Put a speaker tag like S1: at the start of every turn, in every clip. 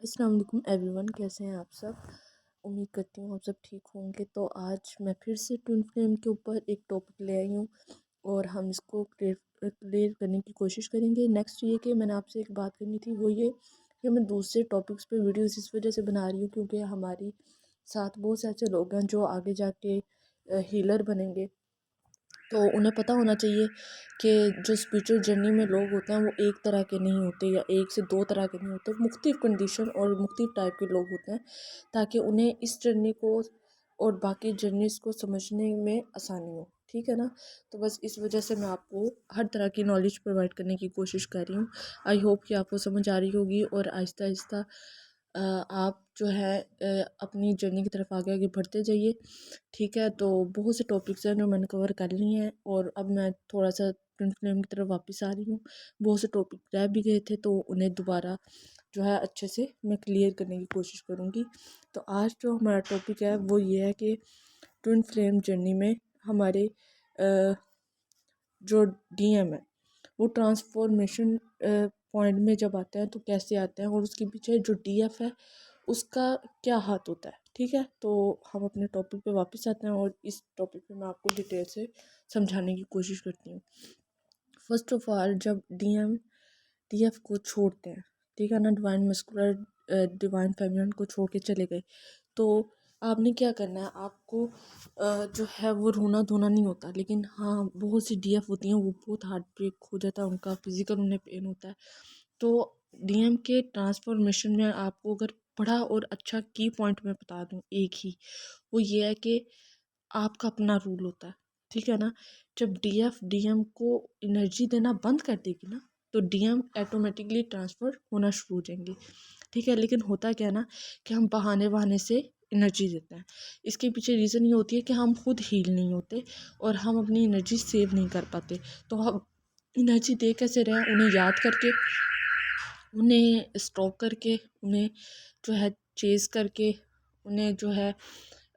S1: अस्सलाम वालेकुम एवरीवन, कैसे हैं आप सब। उम्मीद करती हूँ आप सब ठीक होंगे। तो आज मैं फिर से ट्विन फ्लेम के ऊपर एक टॉपिक ले आई हूँ और हम इसको क्लियर करने की कोशिश करेंगे। नेक्स्ट ये कि मैंने आपसे एक बात करनी थी, वो ये कि मैं दूसरे टॉपिक्स पे वीडियोस इस वजह से बना रही हूँ क्योंकि हमारी साथ बहुत से ऐसे लोग हैं जो आगे जाके हीलर बनेंगे। तो उन्हें पता होना चाहिए कि जो स्पिरिचुअल जर्नी में लोग होते हैं वो एक तरह के नहीं होते या एक से दो तरह के नहीं होते, मुख्तलिफ कंडीशन और मुख्तलिफ टाइप के लोग होते हैं, ताकि उन्हें इस जर्नी को और बाकी जर्नीस को समझने में आसानी हो। ठीक है ना। तो बस इस वजह से मैं आपको हर तरह की नॉलेज प्रोवाइड करने की कोशिश कर रही हूँ। आई होप कि आपको समझ आ रही होगी और आहिस्ता आहिस्ता आप जो है अपनी जर्नी की तरफ आगे आगे बढ़ते जाइए। ठीक है। तो बहुत से टॉपिक्स हैं जो मैंने कवर कर लिए हैं और अब मैं थोड़ा सा ट्विन फ्लेम की तरफ वापस आ रही हूँ। बहुत से टॉपिक रह भी गए थे तो उन्हें दोबारा जो है अच्छे से मैं क्लियर करने की कोशिश करूँगी। तो आज जो हमारा टॉपिक है वो ये है कि ट्विन फ्लेम जर्नी में हमारे जो डीएम है वो ट्रांसफॉर्मेशन पॉइंट में जब आता है तो कैसे आता है, और उसके पीछे जो डीएफ है उसका क्या हाथ होता है। ठीक है। तो हम अपने टॉपिक पे वापस आते हैं और इस टॉपिक पे मैं आपको डिटेल से समझाने की कोशिश करती हूँ। फर्स्ट ऑफ ऑल, जब डीएम डीएफ को छोड़ते हैं, ठीक है ना, डिवाइन मस्कुलर डिवाइन फेमिनिन को छोड़ के चले गए, तो आपने क्या करना है, आपको जो है वो रोना धोना नहीं होता। लेकिन हाँ, बहुत सी डीएफ होती हैं वो बहुत हार्ट ब्रेक हो जाता है, उनका फिजिकल उन्हें पेन होता है। तो डीएम के ट्रांसफॉर्मेशन में आपको अगर बड़ा और अच्छा की पॉइंट मैं बता दूं एक ही, वो ये है कि आपका अपना रूल होता है। ठीक है ना। जब डीएफ डीएम को एनर्जी देना बंद कर देगी ना, तो डीएम ऑटोमेटिकली ट्रांसफ़र होना शुरू हो जाएंगे। ठीक है। लेकिन होता क्या है ना कि हम बहाने बहाने से एनर्जी देते हैं। इसके पीछे रीज़न ये होती है कि हम खुद हील नहीं होते और हम अपनी एनर्जी सेव नहीं कर पाते। तो हम एनर्जी दे कैसे रहें, उन्हें याद करके, उन्हें स्टॉक करके, उन्हें जो है चेज़ करके, उन्हें जो है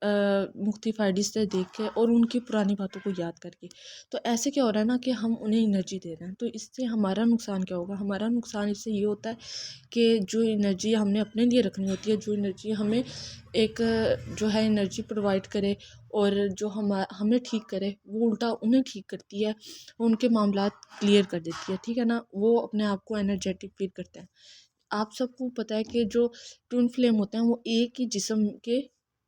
S1: मुख्तलिफ आईडी से देख के और उनकी पुरानी बातों को याद करके। तो ऐसे क्या हो रहा है ना कि हम उन्हें एनर्जी दे रहे हैं, तो इससे हमारा नुकसान क्या होगा। हमारा नुकसान इससे ये होता है कि जो एनर्जी हमने अपने लिए रखनी होती है, जो एनर्जी हमें एक जो है एनर्जी प्रोवाइड करे और जो हमें ठीक करे, वो उल्टा उन्हें ठीक करती है, उनके मामलात क्लियर कर देती है। ठीक है ना। वो अपने आप को एनर्जेटिक फील करते हैं। आप सबको पता है कि जो ट्विन फ्लेम होते हैं वो एक ही जिस्म के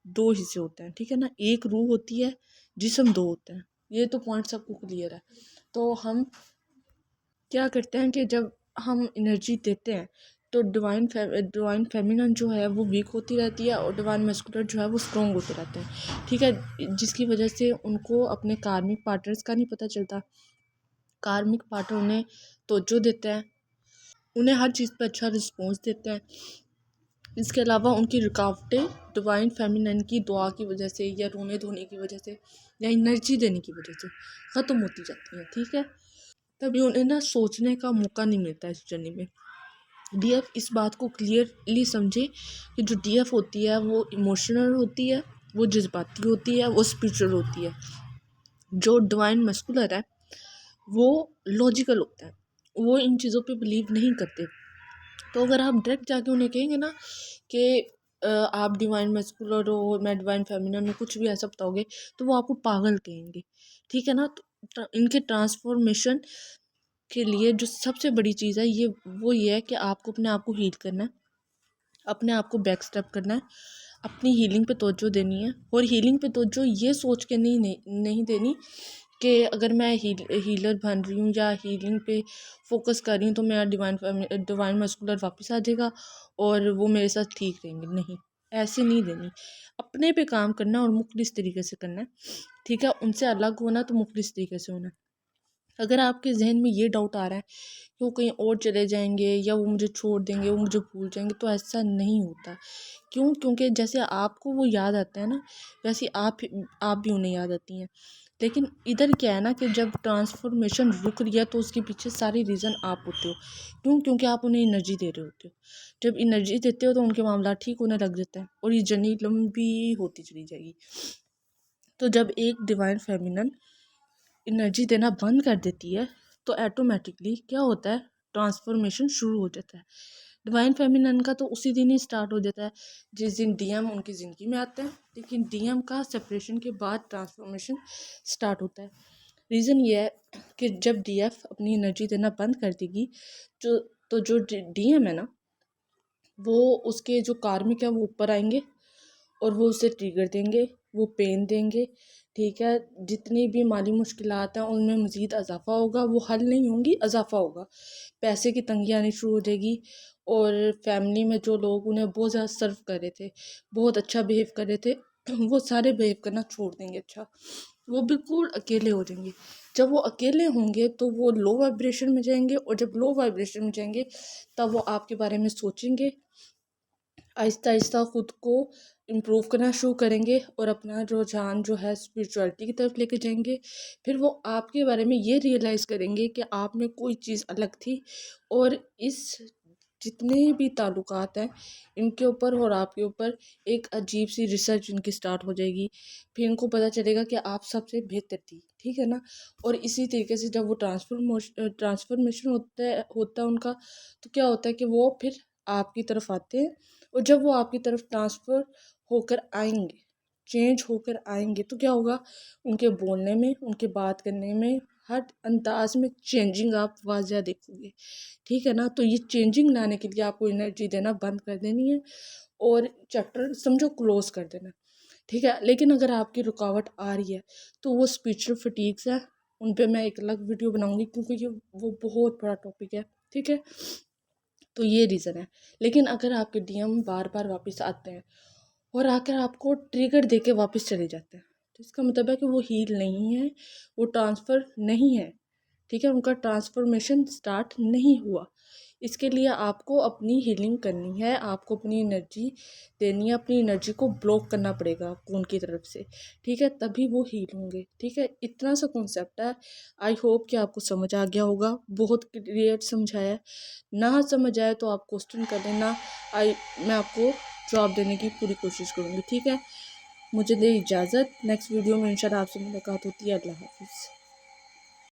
S1: दो हिस्से होते हैं। ठीक है ना। एक रूह होती है, जिस्म दो होते हैं। ये तो पॉइंट सबको क्लियर है। तो हम क्या करते हैं कि जब हम एनर्जी देते हैं तो डिवाइन फेमिनिन जो है वो वीक होती रहती है और डिवाइन मस्कुलर जो है वो स्ट्रॉन्ग होते रहते हैं। ठीक है। जिसकी वजह से उनको अपने कार्मिक पार्टनर्स का नहीं पता चलता। कार्मिक पार्टनर उन्हें तवज्जो देते हैं, उन्हें हर चीज़ पर अच्छा रिस्पॉन्स देते हैं। इसके अलावा उनकी रुकावटें डिवाइन फेमिनिन की दुआ की वजह से या रोने धोने की वजह से या एनर्जी देने की वजह से ख़त्म होती जाती हैं। ठीक है। तभी उन्हें ना सोचने का मौका नहीं मिलता इस जर्नी में। डीएफ इस बात को क्लियरली समझे कि जो डीएफ होती है वो इमोशनल होती है, वो जज्बाती होती है, वो स्पिरिचुअल होती है। जो डिवाइन मस्कुलर है वो लॉजिकल होता है, वो इन चीज़ों पे बिलीव नहीं करते। तो अगर आप डायरेक्ट जाके उन्हें कहेंगे ना कि आप डिवाइन मस्कुलर हो, मैं डिवाइन फेमिनिन हूँ, कुछ भी ऐसा बताओगे, तो वो आपको पागल कहेंगे। ठीक है ना। तो इनके ट्रांसफॉर्मेशन के लिए जो सबसे बड़ी चीज़ है ये है कि आपको अपने आप को हील करना है, अपने आप को बैक स्टेप करना है, अपनी हीलिंग पे तवज्जो देनी है। और हीलिंग पे तवज्जो ये सोच के नहीं देनी कि अगर मैं हीलर बन रही हूँ या हीलिंग पे फोकस कर रही हूँ तो मेरा डिवाइन मस्कुलर वापस आ जाएगा और वो मेरे साथ ठीक रहेंगे। नहीं, ऐसे नहीं देनी। अपने पे काम करना और मुख्तलिस तरीके से करना है। ठीक है। उनसे अलग होना तो मुख्तलिस तरीके से होना है। अगर आपके जहन में ये डाउट आ रहा है कि वो कहीं और चले जाएंगे या वो मुझे छोड़ देंगे, वो मुझे भूल जाएंगे, तो ऐसा नहीं होता। क्यों? क्योंकि जैसे आपको वो याद आते हैं ना, वैसे आप भी उन्हें याद आती हैं। लेकिन इधर क्या है ना कि जब ट्रांसफॉर्मेशन रुक रही है तो उसके पीछे सारी रीज़न आप होते हो। क्यों? क्योंकि आप उन्हें एनर्जी दे रहे होते हो। जब एनर्जी देते हो तो उनके मामला ठीक होने लग जाता है और ये जर्नी लंबी होती चली जाएगी। तो जब एक डिवाइन फेमिनन एनर्जी देना बंद कर देती है तो ऑटोमेटिकली क्या होता है, ट्रांसफॉर्मेशन शुरू हो जाता है। डिवाइन फेमिनिन का तो उसी दिन ही स्टार्ट हो जाता है जिस दिन डीएम उनकी ज़िंदगी में आता है, लेकिन डीएम का सेपरेशन के बाद ट्रांसफॉर्मेशन स्टार्ट होता है। रीज़न ये है कि जब डीएफ अपनी एनर्जी देना बंद कर देगी जो डीएम है ना, वो उसके जो कार्मिक है वो ऊपर आएंगे और वो उसे ट्रिगर देंगे, वो पेन देंगे, ठीक है। जितनी भी माली मुश्किलात हैं उनमें मज़ीद इजाफा होगा, वो हल नहीं होंगी, इजाफा होगा। पैसे की तंगी आनी शुरू हो जाएगी और फैमिली में जो लोग उन्हें बहुत ज़्यादा सर्व कर रहे थे, बहुत अच्छा बिहेव कर रहे थे, वो सारे बिहेव करना छोड़ देंगे। अच्छा, वो बिल्कुल अकेले हो जाएंगे। जब वो अकेले होंगे तो वो लो वाइब्रेशन में जाएंगे, और जब लो वाइब्रेशन में जाएंगे तब वो आपके बारे में सोचेंगे, आहिस्ता आहिस्ता ख़ुद को इम्प्रूव करना शुरू करेंगे और अपना रुझान जो है स्पिरिचुअलिटी की तरफ लेके जाएंगे। फिर वो आपके बारे में ये रियलाइज़ करेंगे कि आप में कोई चीज़ अलग थी, और इस जितने भी ताल्लुकात हैं इनके ऊपर और आपके ऊपर एक अजीब सी रिसर्च इनकी स्टार्ट हो जाएगी। फिर इनको पता चलेगा कि आप सबसे बेहतर थी, ठीक है ना। और इसी तरीके से जब वो ट्रांसफॉर्मेशन होता है उनका, तो क्या होता है कि वो फिर आपकी तरफ आते हैं, और जब वो आपकी तरफ ट्रांसफ़र होकर आएंगे, चेंज होकर आएंगे, तो क्या होगा, उनके बोलने में, उनके बात करने में, हर अंदाज में चेंजिंग आप वाज़ह देखोगे, ठीक है ना। तो ये चेंजिंग लाने के लिए आपको एनर्जी देना बंद कर देनी है और चैप्टर समझो क्लोज कर देना, ठीक है। लेकिन अगर आपकी रुकावट आ रही है तो वो स्पिरिचुअल फटीग्स है, उन पे मैं एक अलग वीडियो बनाऊंगी, क्योंकि ये वो बहुत बड़ा टॉपिक है, ठीक है। तो ये रीज़न है। लेकिन अगर आपके डीएम बार बार वापस आते हैं और आकर आपको ट्रिगर देके वापस चले जाते हैं, तो इसका मतलब है कि वो हील नहीं है, वो ट्रांसफ़र नहीं है, ठीक है। उनका ट्रांसफॉर्मेशन स्टार्ट नहीं हुआ। इसके लिए आपको अपनी हीलिंग करनी है, आपको अपनी एनर्जी देनी है, अपनी एनर्जी को ब्लॉक करना पड़ेगा आपको उनकी तरफ से, ठीक है, तभी वो हील होंगे, ठीक है। इतना सा कॉन्सेप्ट है। आई होप कि आपको समझ आ गया होगा, बहुत क्लियर समझाया है। ना समझ आए तो आप क्वेश्चन कर देना, मैं आपको जवाब देने की पूरी कोशिश करूँगी, ठीक है। मुझे दे इजाज़त, नेक्स्ट वीडियो में इंशाल्लाह आपसे मुलाकात होती है। अल्लाह हाफिज़।